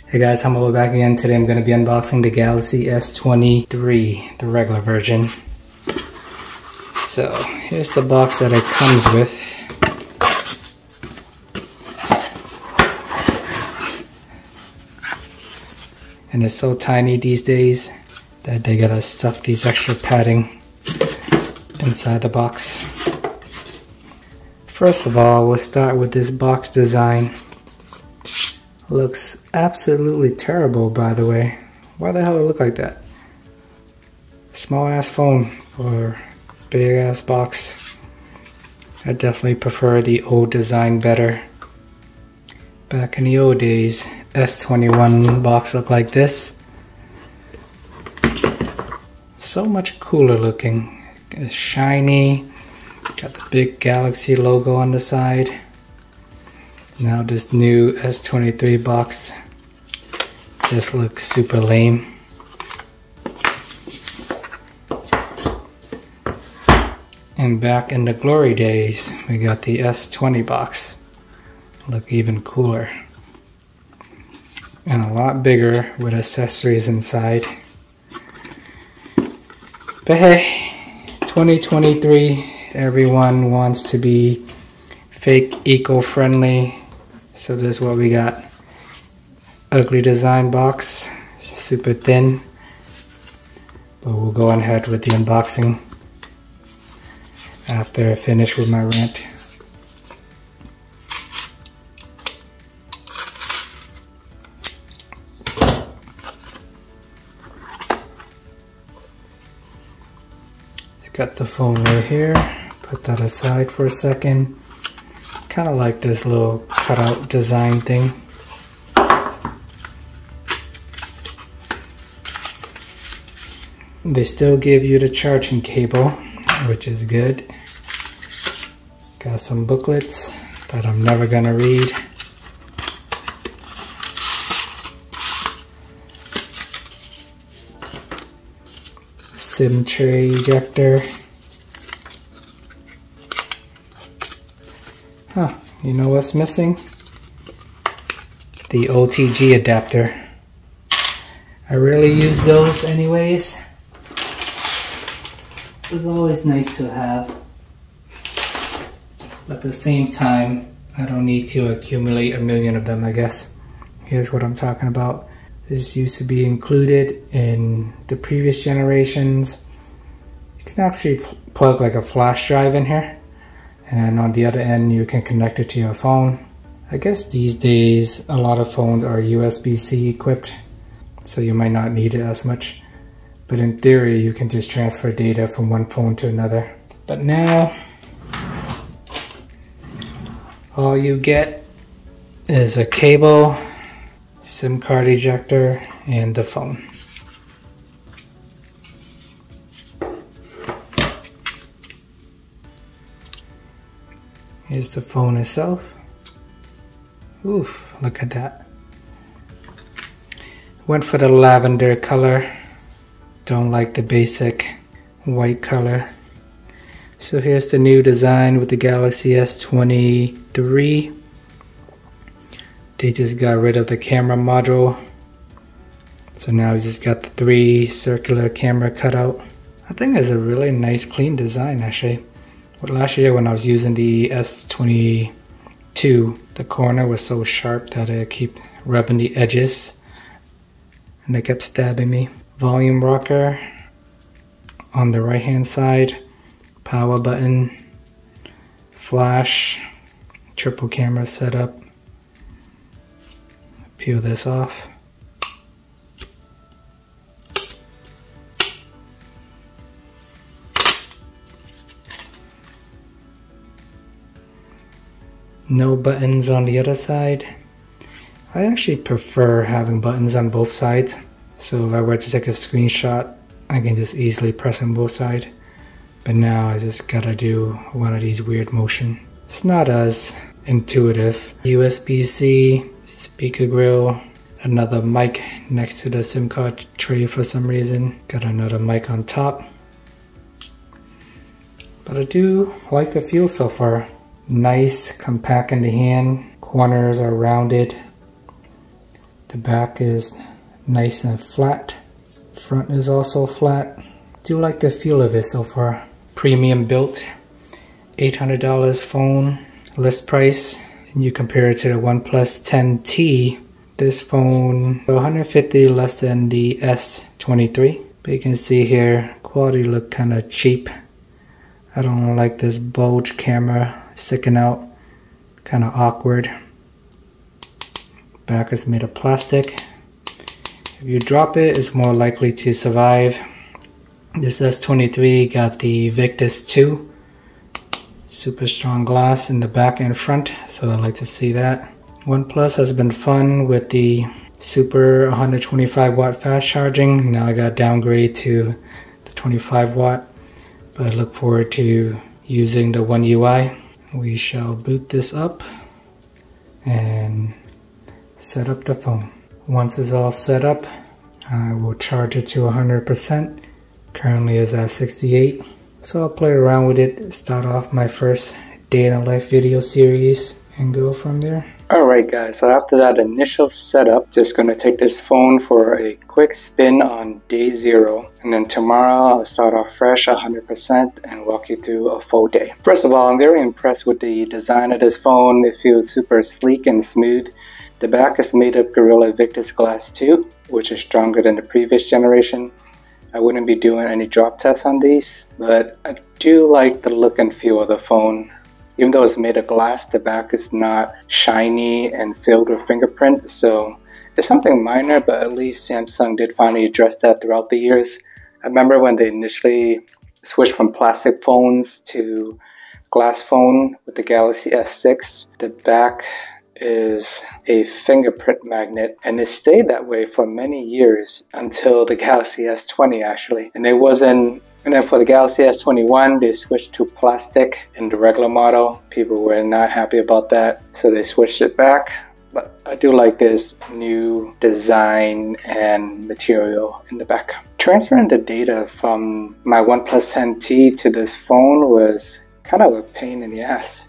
Hey guys, I'm back again. Today I'm going to be unboxing the Galaxy S23, the regular version. So here's the box that it comes with. And it's so tiny these days that they gotta stuff these extra padding inside the box. First of all, we'll start with this box design. Looks absolutely terrible, by the way. Why the hell it look like that? Small ass phone for big ass box. I definitely prefer the old design better. Back in the old days, S21 box looked like this. So much cooler looking. It's shiny. Got the big Galaxy logo on the side. Now this new S23 box just looks super lame. And back in the glory days, we got the S20 box. Look even cooler. And a lot bigger with accessories inside. But hey, 2023, everyone wants to be fake eco-friendly. So this is what we got. Ugly design box, super thin. But we'll go ahead with the unboxing after I finish with my rant. It's got the phone right here. Put that aside for a second. Kind of like this little cutout design thing. They still give you the charging cable, which is good. Got some booklets that I'm never gonna read. SIM tray ejector. Huh, you know what's missing? The OTG adapter. I rarely use those anyways. It's always nice to have. But at the same time, I don't need to accumulate a million of them, I guess. Here's what I'm talking about. This used to be included in the previous generations. You can actually plug like a flash drive in here. And on the other end, you can connect it to your phone. I guess these days, a lot of phones are USB-C equipped, so you might not need it as much. But in theory, you can just transfer data from one phone to another. But now, all you get is a cable, SIM card ejector, and the phone. Here's the phone itself. Ooh, look at that. Went for the lavender color. Don't like the basic white color. So here's the new design with the Galaxy S23. They just got rid of the camera module. So now we just got the 3 circular camera cutout. I think it's a really nice clean design actually. But last year when I was using the S22, the corner was so sharp that it kept rubbing the edges and it kept stabbing me. Volume rocker on the right hand side, power button, flash, triple camera setup. Peel this off. No buttons on the other side. I actually prefer having buttons on both sides. So if I were to take a screenshot, I can just easily press on both sides. But now I just gotta do one of these weird motion. It's not as intuitive. USB-C, speaker grill, another mic next to the SIM card tray for some reason. Got another mic on top. But I do like the feel so far. Nice, compact in the hand. Corners are rounded. The back is nice and flat. Front is also flat. Do like the feel of it so far. Premium built, $800 phone, list price. And you compare it to the OnePlus 10T, this phone $150 less than the S23. But you can see here, quality look kind of cheap. I don't like this bulge camera sticking out, kind of awkward. Back is made of plastic. If you drop it, it's more likely to survive. This S23 got the Victus 2. Super strong glass in the back and front, so I like to see that. OnePlus has been fun with the super 125 watt fast charging. Now I got downgrade to the 25 watt, but I look forward to using the One UI. We shall boot this up and set up the phone. Once it's all set up, I will charge it to 100%. Currently is at 68. So I'll play around with it, start off my first day in a life video series and go from there. Alright guys, so after that initial setup, just going to take this phone for a quick spin on day 0. And then tomorrow I'll start off fresh 100% and walk you through a full day. First of all, I'm very impressed with the design of this phone. It feels super sleek and smooth. The back is made of Gorilla Victus Glass 2, which is stronger than the previous generation. I wouldn't be doing any drop tests on these, but I do like the look and feel of the phone. Even though it's made of glass, the back is not shiny and filled with fingerprint, so it's something minor, but at least Samsung did finally address that throughout the years. I remember when they initially switched from plastic phones to glass phone with the Galaxy S6, the back is a fingerprint magnet, and it stayed that way for many years until the Galaxy S20 actually. And then for the Galaxy S21 they switched to plastic in the regular model. People were not happy about that, so they switched it back. But I do like this new design and material in the back. Transferring the data from my OnePlus 10T to this phone was kind of a pain in the ass.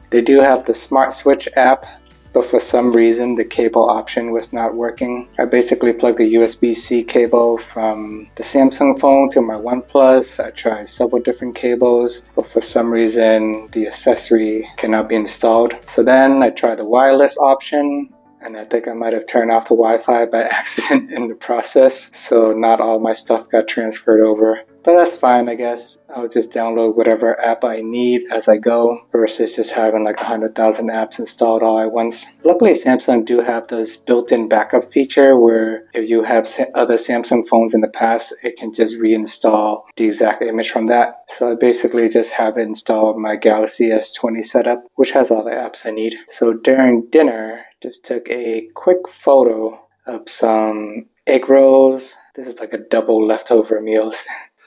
They do have the Smart Switch app, but for some reason the cable option was not working. I basically plugged the USB-C cable from the Samsung phone to my OnePlus. I tried several different cables, but for some reason the accessory cannot be installed. So then I tried the wireless option, and I think I might have turned off the Wi-Fi by accident in the process, so not all my stuff got transferred over. But that's fine, I guess. I'll just download whatever app I need as I go versus just having like 100,000 apps installed all at once. Luckily, Samsung do have this built-in backup feature where if you have other Samsung phones in the past, it can just reinstall the exact image from that. So I basically just have it installed my Galaxy S20 setup, which has all the apps I need. So during dinner, just took a quick photo of some egg rolls. This is like a double leftover meal.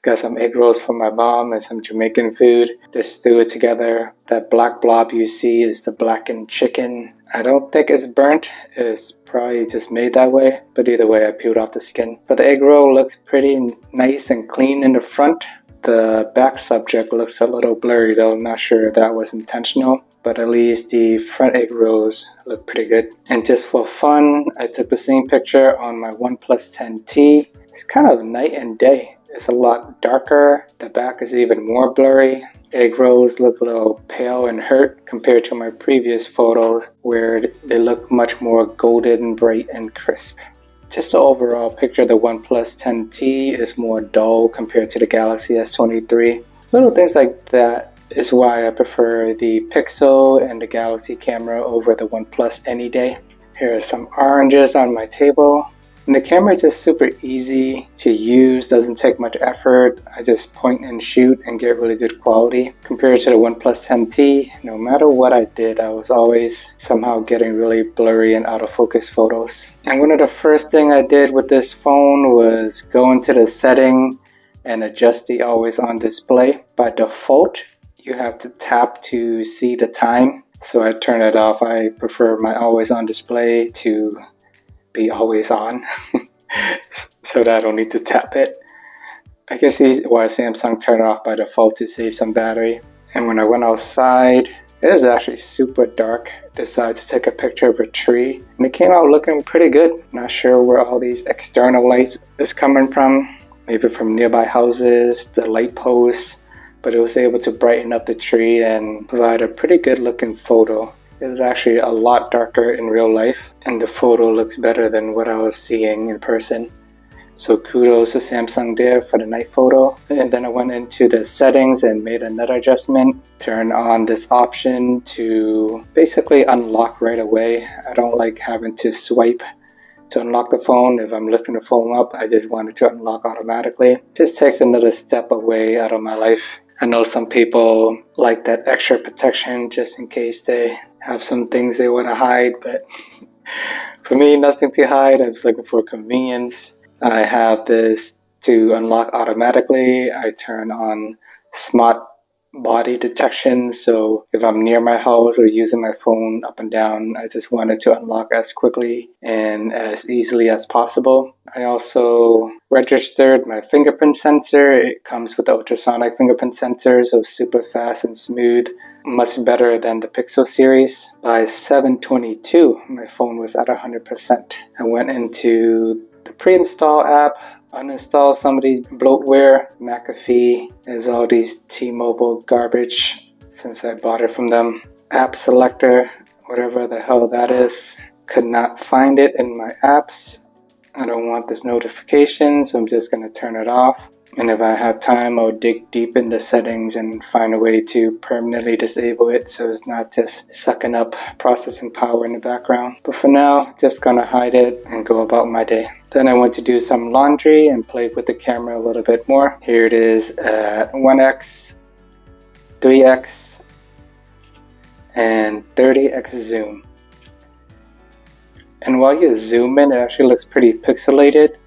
Got some egg rolls from my mom and some Jamaican food. Just threw it together. That black blob you see is the blackened chicken. I don't think it's burnt. It's probably just made that way. But either way, I peeled off the skin. But the egg roll looks pretty nice and clean in the front. The back subject looks a little blurry though. I'm not sure if that was intentional. But at least the front egg rolls look pretty good. And just for fun, I took the same picture on my OnePlus 10T. It's kind of night and day. It's a lot darker. The back is even more blurry. Egg rolls look a little pale and hurt compared to my previous photos where they look much more golden, bright, and crisp. Just the overall picture of the OnePlus 10T is more dull compared to the Galaxy S23. Little things like that is why I prefer the Pixel and the Galaxy camera over the OnePlus any day. Here are some oranges on my table. And the camera is just super easy to use, doesn't take much effort. I just point and shoot and get really good quality. Compared to the OnePlus 10T, no matter what I did, I was always somehow getting really blurry and out of focus photos. And one of the first things I did with this phone was go into the setting and adjust the always on display. By default, you have to tap to see the time. So I turn it off. I prefer my always on display to be always on so that I don't need to tap it. I can see why Samsung turned it off by default to save some battery. And when I went outside It is actually super dark. Decided to take a picture of a tree, and it came out looking pretty good. Not sure where all these external lights is coming from. Maybe from nearby houses, the light posts, but it was able to brighten up the tree and provide a pretty good looking photo. It was actually a lot darker in real life, and the photo looks better than what I was seeing in person. So kudos to Samsung there for the night photo. And then I went into the settings and made another adjustment. Turn on this option to basically unlock right away. I don't like having to swipe to unlock the phone. If I'm lifting the phone up, I just want it to unlock automatically. Just takes another step away out of my life. I know some people like that extra protection just in case they have some things they want to hide, but for me, nothing to hide. I was looking for convenience. I have this to unlock automatically. I turn on smart body detection, so if I'm near my house or using my phone up and down, I just want it to unlock as quickly and as easily as possible. I also registered my fingerprint sensor. It comes with the ultrasonic fingerprint sensor, so super fast and smooth, much better than the Pixel series. By 7:22, my phone was at 100%. I went into the pre-install app, uninstall some of the bloatware. McAfee is all these T-Mobile garbage since I bought it from them. App selector, whatever the hell that is, could not find it in my apps. I don't want this notification, so I'm just going to turn it off. And if I have time, I'll dig deep in the settings and find a way to permanently disable it so it's not just sucking up processing power in the background. But for now, just gonna hide it and go about my day. Then I went to do some laundry and play with the camera a little bit more. Here it is at 1x, 3x, and 30x zoom. And while you zoom in, it actually looks pretty pixelated.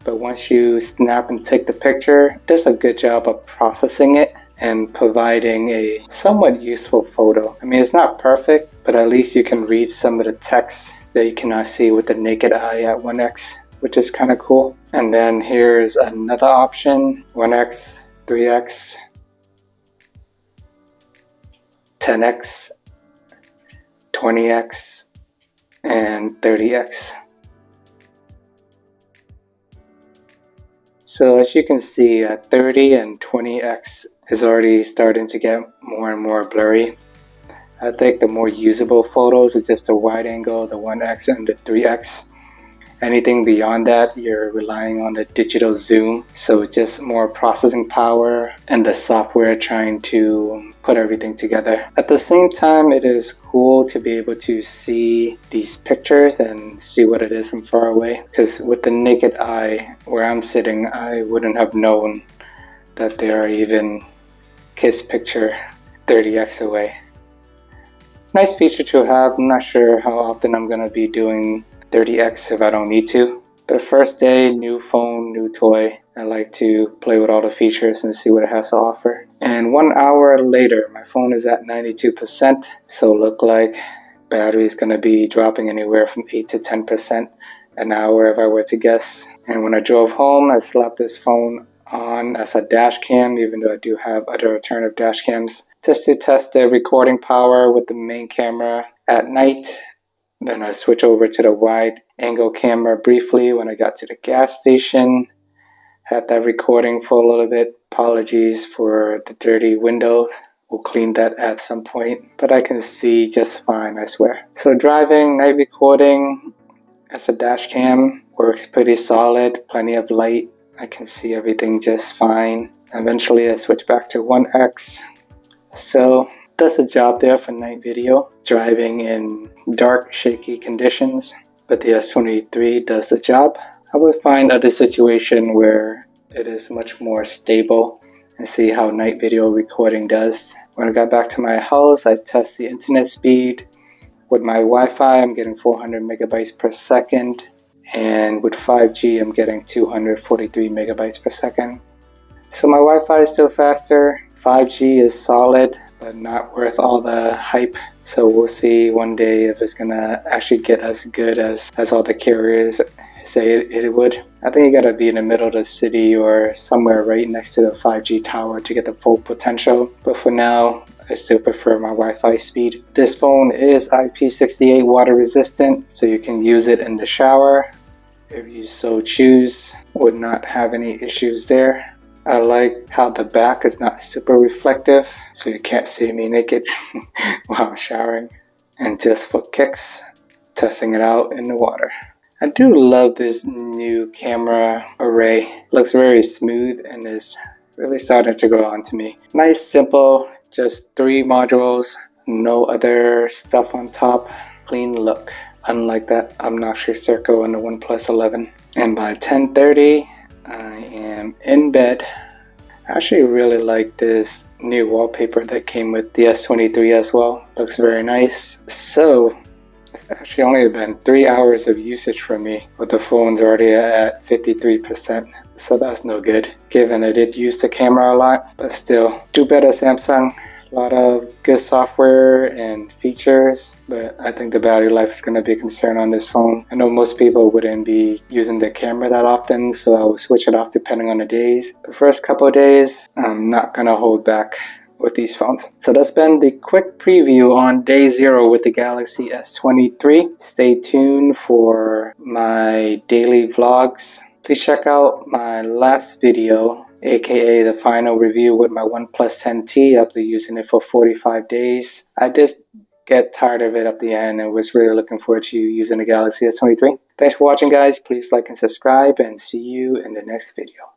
But once you snap and take the picture, it does a good job of processing it and providing a somewhat useful photo. I mean, it's not perfect, but at least you can read some of the text that you cannot see with the naked eye at 1x, which is kind of cool. And then here's another option, 1x, 3x, 10x, 20x, and 30x. So as you can see, 30 and 20x is already starting to get more and more blurry. I think the more usable photos is just the wide angle, the 1x and the 3x. Anything beyond that, you're relying on the digital zoom. So just more processing power and the software trying to put everything together. At the same time, it is cool to be able to see these pictures and see what it is from far away. Because with the naked eye, where I'm sitting, I wouldn't have known that there are even kids' picture 30x away. Nice feature to have. I'm not sure how often I'm going to be doing 30x if I don't need to. But first day, new phone, new toy. I like to play with all the features and see what it has to offer. And 1 hour later, my phone is at 92%. So look like battery is going to be dropping anywhere from 8 to 10% an hour if I were to guess. And when I drove home, I slapped this phone on as a dash cam, even though I do have other alternative dash cams, just to test the recording power with the main camera at night. Then I switch over to the wide angle camera briefly when I got to the gas station. Had that recording for a little bit. Apologies for the dirty windows. We'll clean that at some point. But I can see just fine, I swear. So driving, night recording as a dash cam works pretty solid. Plenty of light. I can see everything just fine. Eventually I switch back to 1x. So does a job there for night video, driving in dark, shaky conditions, but the S23 does the job. I would find other situation where it is much more stable and see how night video recording does. When I got back to my house, I test the internet speed. With my Wi-Fi, I'm getting 400 megabytes per second, and with 5G, I'm getting 243 megabytes per second. So my Wi-Fi is still faster. 5G is solid, but not worth all the hype. So we'll see one day if it's gonna actually get as good as all the carriers say it would. I think you gotta be in the middle of the city or somewhere right next to the 5G tower to get the full potential. But for now, I still prefer my Wi-Fi speed. This phone is IP68 water resistant, so you can use it in the shower if you so choose. Would not have any issues there. I like how the back is not super reflective, so you can't see me naked while I'm showering. And just for kicks, testing it out in the water. I do love this new camera array. Looks very smooth and is really starting to grow on to me. Nice, simple, just 3 modules, no other stuff on top. Clean look. Unlike that obnoxious circle in the OnePlus 11. And by 10:30, I am in bed. I actually really like this new wallpaper that came with the S23 as well. Looks very nice. So it's actually only been 3 hours of usage for me, but the phone's already at 53%. So that's no good, given I did use the camera a lot. But still, do better, Samsung. A lot of good software and features, but I think the battery life is going to be a concern on this phone. I know most people wouldn't be using the camera that often, so I will switch it off depending on the days. The first couple of days, I'm not going to hold back with these phones. So that's been the quick preview on day 0 with the Galaxy S23. Stay tuned for my daily vlogs. Please check out my last video, aka the final review with my OnePlus 10T after using it for 45 days. I just get tired of it at the end and was really looking forward to using the Galaxy S23. Thanks for watching, guys. Please like and subscribe, and see you in the next video.